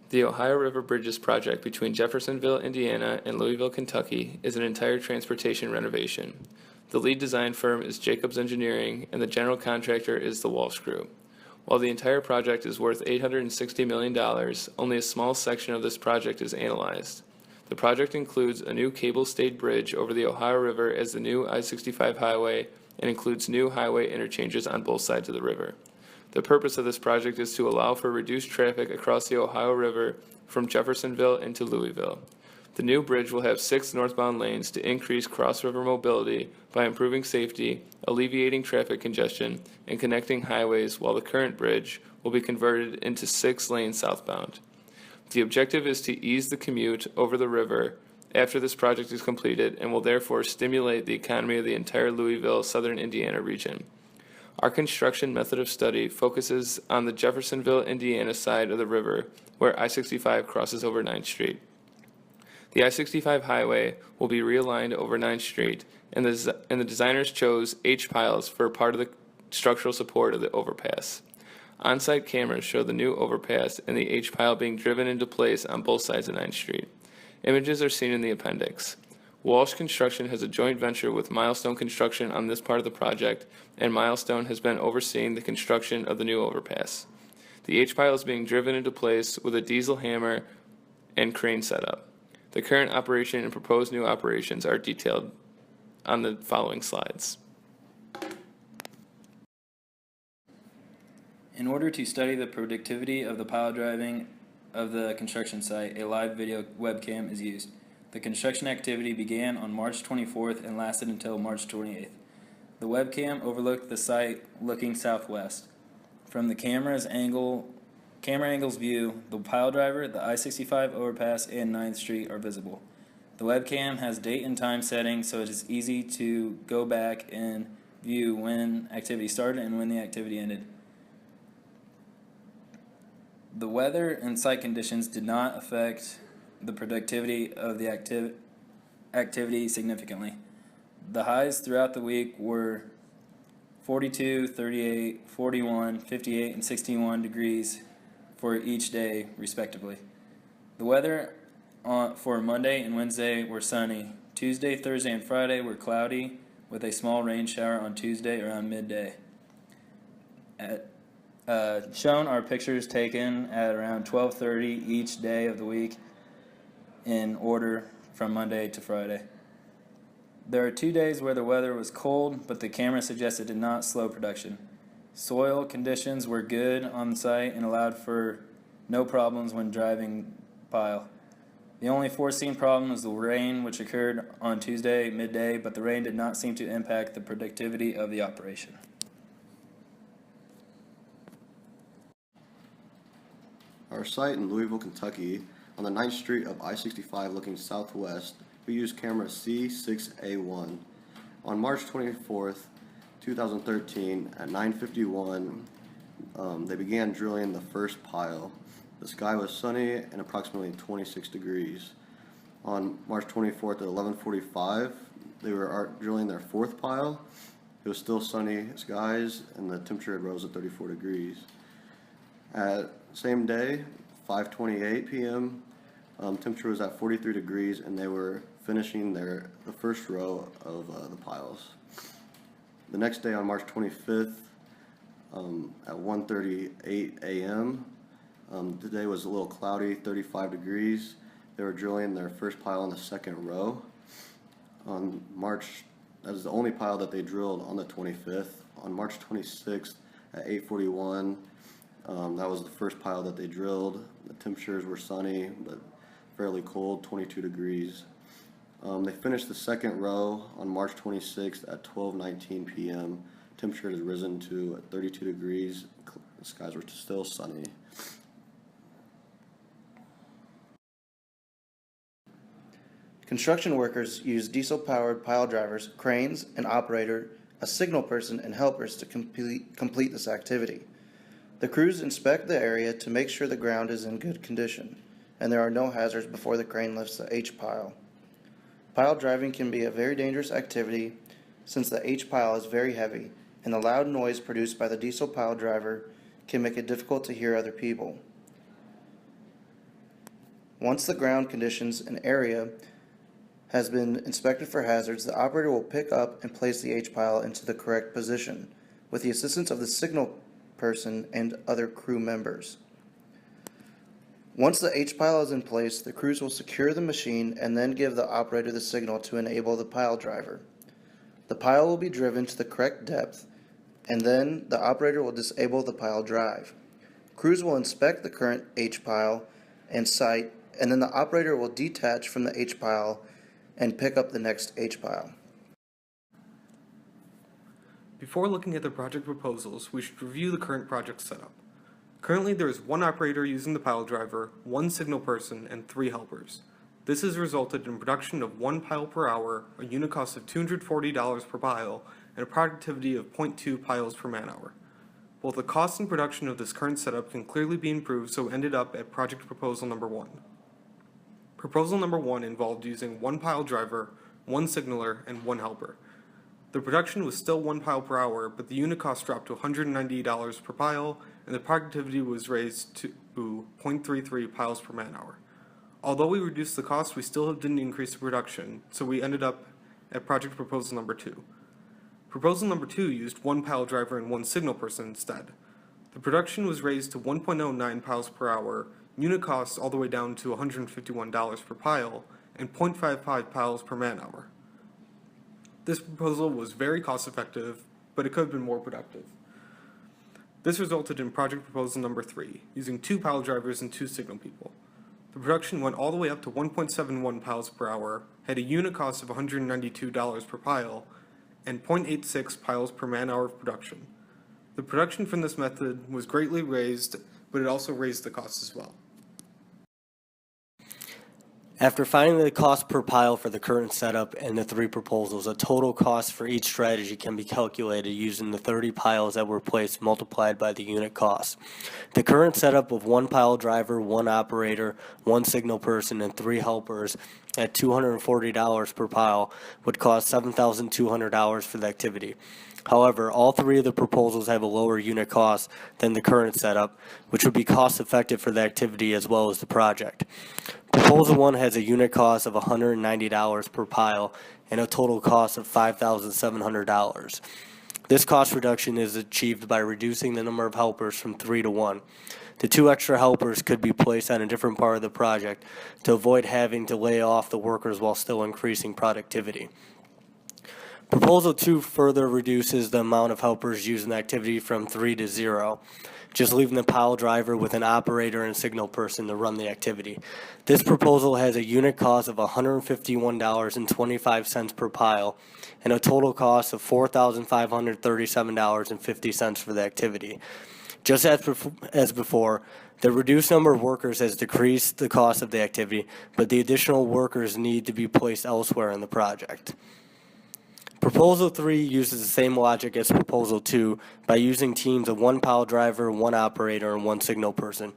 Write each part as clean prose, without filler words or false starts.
The Ohio River Bridges project between Jeffersonville, Indiana and Louisville, Kentucky is an entire transportation renovation. The lead design firm is Jacobs Engineering and the general contractor is the Walsh Group. While the entire project is worth $860 million, only a small section of this project is analyzed. The project includes a new cable-stayed bridge over the Ohio River as the new I-65 highway and includes new highway interchanges on both sides of the river. The purpose of this project is to allow for reduced traffic across the Ohio River from Jeffersonville into Louisville. The new bridge will have 6 northbound lanes to increase cross-river mobility by improving safety, alleviating traffic congestion, and connecting highways, while the current bridge will be converted into 6 lanes southbound. The objective is to ease the commute over the river after this project is completed and will therefore stimulate the economy of the entire Louisville, southern Indiana region. Our construction method of study focuses on the Jeffersonville, Indiana side of the river where I-65 crosses over 9th Street. The I-65 highway will be realigned over 9th Street, and the designers chose H-piles for part of the structural support of the overpass. On-site cameras show the new overpass and the H-pile being driven into place on both sides of 9th Street. Images are seen in the appendix. Walsh Construction has a joint venture with Milestone Construction on this part of the project, and Milestone has been overseeing the construction of the new overpass. The H-pile is being driven into place with a diesel hammer and crane setup. The current operation and proposed new operations are detailed on the following slides. In order to study the productivity of the pile driving of the construction site, a live video webcam is used. The construction activity began on March 24th and lasted until March 28th. The webcam overlooked the site looking southwest. From the camera angle's view, the pile driver, the I-65 overpass, and 9th Street are visible. The webcam has date and time settings, so it is easy to go back and view when activity started and when the activity ended. The weather and site conditions did not affect the productivity of the activity significantly. The highs throughout the week were 42, 38, 41, 58, and 61 degrees for each day, respectively. The weather for Monday and Wednesday were sunny. Tuesday, Thursday, and Friday were cloudy, with a small rain shower on Tuesday around midday. Shown are pictures taken at around 12:30 each day of the week, in order from Monday to Friday. There are 2 days where the weather was cold, but the camera suggests it did not slow production. Soil conditions were good on the site and allowed for no problems when driving pile. The only foreseen problem was the rain, which occurred on Tuesday midday, but the rain did not seem to impact the productivity of the operation. Our site in Louisville, Kentucky, on the 9th Street of I-65 looking southwest, we used camera C6A1. On March 24th, 2013, at 9:51, they began drilling the first pile. The sky was sunny and approximately 26 degrees. On March 24th at 11:45, they were drilling their fourth pile. It was still sunny skies and the temperature had rose to 34 degrees. At same day, 5:28 p.m., temperature was at 43 degrees and they were finishing the first row of the piles. The next day on March 25th at 1:38 a.m., the day was a little cloudy, 35 degrees. They were drilling their first pile on the second row. That was the only pile that they drilled on the 25th. On March 26th at 8:41, that was the first pile that they drilled. The temperatures were sunny, but fairly cold, 22 degrees. They finished the second row on March 26th at 12:19 p.m. Temperature has risen to 32 degrees. The skies were still sunny. Construction workers use diesel-powered pile drivers, cranes, an operator, a signal person, and helpers to complete this activity. The crews inspect the area to make sure the ground is in good condition, and there are no hazards before the crane lifts the H-pile. Pile driving can be a very dangerous activity since the H-pile is very heavy, and the loud noise produced by the diesel pile driver can make it difficult to hear other people. Once the ground conditions and area has been inspected for hazards, the operator will pick up and place the H-pile into the correct position with the assistance of the signal person and other crew members. Once the H-pile is in place, the crews will secure the machine and then give the operator the signal to enable the pile driver. The pile will be driven to the correct depth, and then the operator will disable the pile drive. Crews will inspect the current H-pile and site, and then the operator will detach from the H-pile and pick up the next H-pile. Before looking at the project proposals, we should review the current project setup. Currently, there is one operator using the pile driver, one signal person, and 3 helpers. This has resulted in production of 1 pile per hour, a unit cost of $240 per pile, and a productivity of 0.2 piles per man-hour. Both the cost and production of this current setup can clearly be improved, so ended up at project proposal number 1. Proposal number 1 involved using 1 pile driver, 1 signaler, and 1 helper. The production was still 1 pile per hour, but the unit cost dropped to $190 per pile, and the productivity was raised to 0.33 piles per man-hour. Although we reduced the cost, we still didn't increase the production, so we ended up at project proposal number 2. Proposal number 2 used 1 pile driver and 1 signal person instead. The production was raised to 1.09 piles per hour, unit costs all the way down to $151 per pile, and 0.55 piles per man-hour. This proposal was very cost-effective, but it could have been more productive. This resulted in project proposal number 3, using 2 pile drivers and 2 signal people. The production went all the way up to 1.71 piles per hour, had a unit cost of $192 per pile, and 0.86 piles per man-hour of production. The production from this method was greatly raised, but it also raised the cost as well. After finding the cost per pile for the current setup and the 3 proposals, a total cost for each strategy can be calculated using the 30 piles that were placed multiplied by the unit cost. The current setup of 1 pile driver, 1 operator, 1 signal person, and 3 helpers at $240 per pile would cost $7,200 for the activity. However, all 3 of the proposals have a lower unit cost than the current setup, which would be cost effective for the activity as well as the project. Proposal 1 has a unit cost of $190 per pile and a total cost of $5,700. This cost reduction is achieved by reducing the number of helpers from 3 to 1. The 2 extra helpers could be placed on a different part of the project to avoid having to lay off the workers while still increasing productivity. Proposal 2 further reduces the amount of helpers used in the activity from 3 to 0, just leaving the pile driver with an operator and signal person to run the activity. This proposal has a unit cost of $151.25 per pile and a total cost of $4,537.50 for the activity. Just as before, the reduced number of workers has decreased the cost of the activity, but the additional workers need to be placed elsewhere in the project. Proposal 3 uses the same logic as Proposal 2 by using teams of 1 pile driver, 1 operator, and 1 signal person.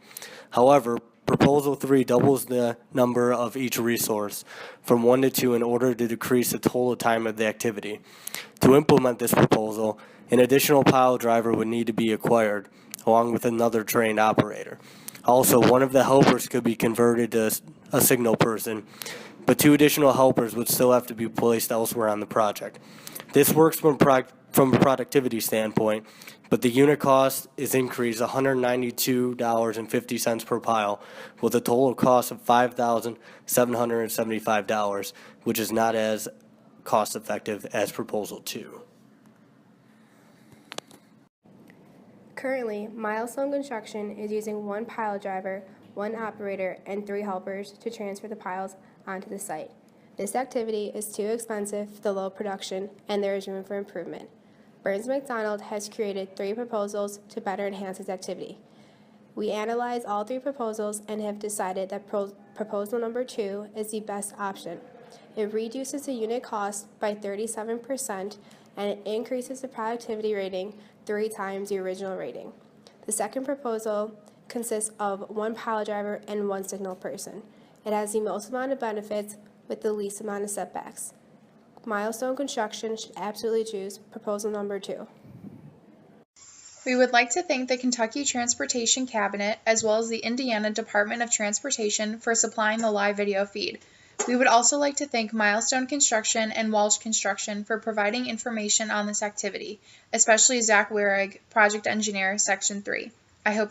However, Proposal 3 doubles the number of each resource from 1 to 2 in order to decrease the total time of the activity. To implement this proposal, an additional pile driver would need to be acquired, along with another trained operator. Also, one of the helpers could be converted to a signal person, but 2 additional helpers would still have to be placed elsewhere on the project. This works from a productivity standpoint, but the unit cost is increased $192.50 per pile, with a total cost of $5,775, which is not as cost effective as Proposal 2. Currently, Milestone Construction is using 1 pile driver, 1 operator, and 3 helpers to transfer the piles onto the site. This activity is too expensive for the low production, and there is room for improvement. Burns McDonald has created 3 proposals to better enhance its activity. We analyzed all 3 proposals and have decided that proposal number 2 is the best option. It reduces the unit cost by 37% and it increases the productivity rating 3 times the original rating. The second proposal consists of 1 pile driver and 1 signal person. It has the most amount of benefits with the least amount of setbacks. Milestone Construction should absolutely choose proposal number 2. We would like to thank the Kentucky Transportation Cabinet as well as the Indiana Department of Transportation for supplying the live video feed. We would also like to thank Milestone Construction and Walsh Construction for providing information on this activity, especially Zach Wierig, Project Engineer, Section 3. I hope you